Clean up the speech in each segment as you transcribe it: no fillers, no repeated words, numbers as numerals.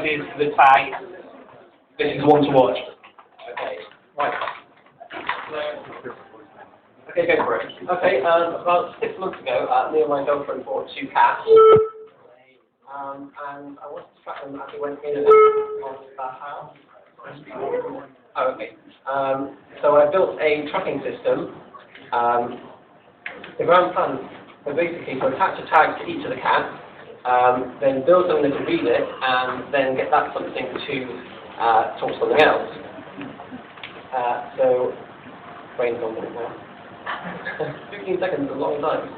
RFIDs to the tag. This is one to watch. Okay, right. Okay, go for it. Okay, about 6 months ago, me and my girlfriend bought 2 cats. And I wanted to track them as they went in and out of the house. Oh, okay. So I built a tracking system. The ground plan was basically to attach a tag to each of the cats, then build something that can read it, and then get that something to talk to something else. So, brain's on it now. 15 seconds is a long time.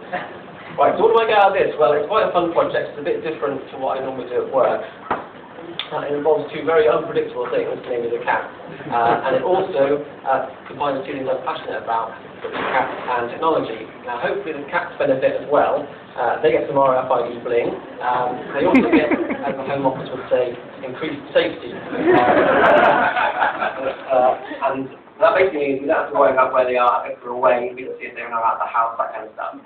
Right, so what do I get out of this? Well, it's quite a fun project. It's a bit different to what I normally do at work. It involves 2 very unpredictable things, namely the cat. And it also combines 2 things I'm passionate about, which is cats and technology. Now, hopefully the cats benefit as well. They get some RFID bling. They also get, as the Home Office would say, increased safety. And that basically means we don't have to worry about where they are, if they're away, we can see if they're in or out of the house, that kind of stuff.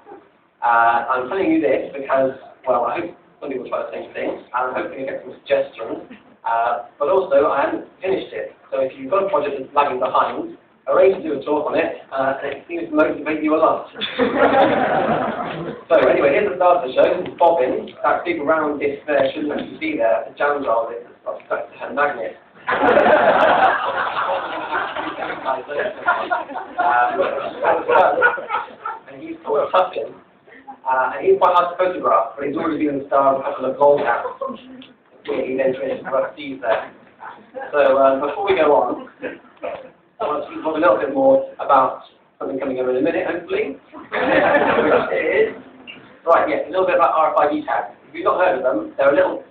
I'm telling you this because, well, I hope some people try the same thing, and I'm hoping you get some suggestions. But also, I haven't finished it. So if you've got a project that's lagging behind, arrange to do a talk on it, and it seems to motivate you a lot. So anyway, here's the start of the show. This is bobbin. That big round disc there shouldn't actually be there. It's a jam jar with it. It's got stuck to her magnet. And he's called Tuffin. And he's quite hard to photograph, but he's already been the star of a couple of gold caps. He then finished rough seas there. So before we go on, I want to talk a little bit more about something coming up in a minute, hopefully. Which is, right, yeah, a little bit about RFID tags. If you've not heard of them, they're a little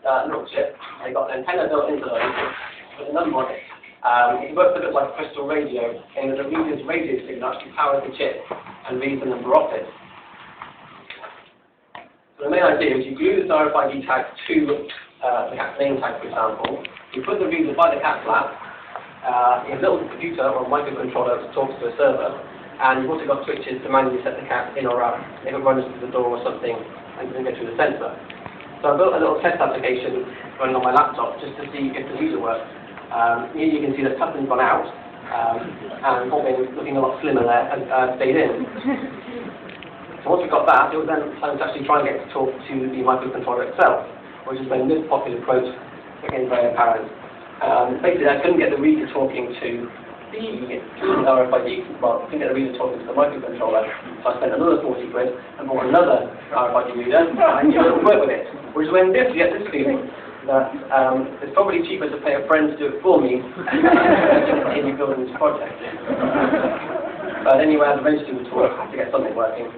chip. They've got an antenna built into them with a number on it. It works a bit like a crystal radio, and the reader's radio signal actually powers the chip and reads the number off it. So the main idea is you glue this RFID tag to the cat's name tag, for example. You put the reader by the cat flap in a little computer or microcontroller that talks to a server, and you've also got switches to manually set the cat in or out if it runs through the door or something and doesn't go through the sensor. So I built a little test application running on my laptop just to see if the reader works. Here you can see that Tuffin's gone out, and Bobbin, looking a lot slimmer there, has stayed in. So once we got that, it was then time to actually try and get to talk to the microcontroller itself, which is when this popular approach became very apparent. Basically, I couldn't get the reader talking to the RFID, well, I couldn't get the reader talking to the microcontroller, so I spent another 40 quid and bought another RFID reader, and you don't work with it. Which is when you get this feeling that it's probably cheaper to pay a friend to do it for me than to continue building this project. But anyway, as eventually we talk, I have to get something working.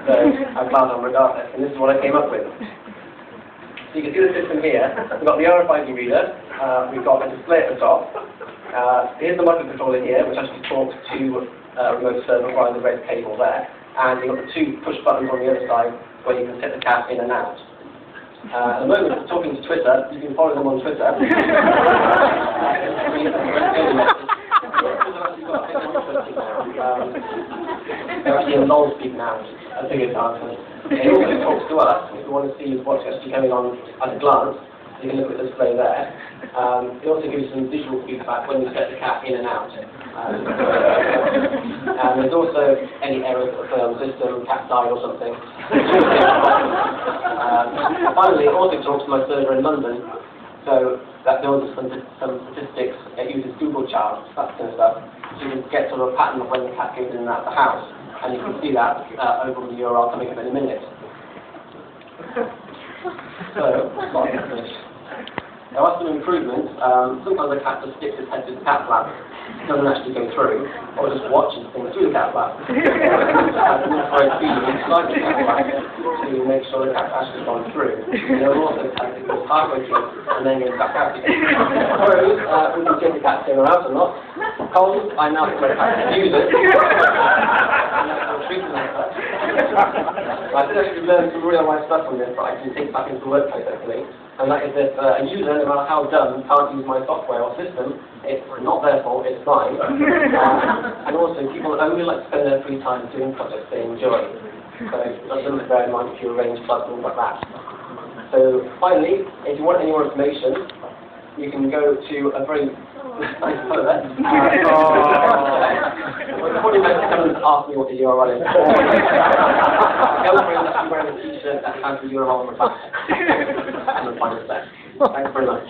So I planned on regardless, and this is what I came up with. So you can see the system here. We've got the RFID reader, we've got a display at the top. Here's the microcontroller here, which actually talks to a remote server via the red cable there. And you've got the 2 push buttons on the other side where you can set the cat in and out. At the moment, we're talking to Twitter. You can follow them on Twitter. They're actually in LOL speak now, a big advancement. It also talks to us. If you want to see what's actually going on at a glance, you can look at the display there. It also gives you some visual feedback when you set the cat in and out. And there's also any errors that occur on the system, cat died or something. Finally, it also talks to my server in London, so that builds some statistics. It uses Google charts, that kind of stuff, so you can get sort of a pattern of when the cat goes in and out of the house, and you can see that over the URL coming up in a minute. So, there are some improvements. Sometimes the cat just sticks its head through the cat flap. It doesn't actually go through, or just watches things through the cat flap. And infrared feeding inside the cat flap to make sure the cat's actually gone through. And there are also cats that goes halfway through and then goes back out again. Whereas, we can see if the cat's in or out or not. Cold, I now think I can use it. I'm treating like that. I did actually learn some real life stuff from this that I can take back into the workplace actually. And that is if a user, no matter how dumb, can't use my software or system, it's not their fault, it's mine. And also, people only like to spend their free time doing projects they enjoy. So that's something to bear in mind if you arrange clubs and things like that. So finally, if you want any more information, you can go to a very nice toilet. Probably meant to come and ask me what the URL is. Girlfriend actually wearing a t-shirt that has the URL on the back. And the final step. Thanks very much.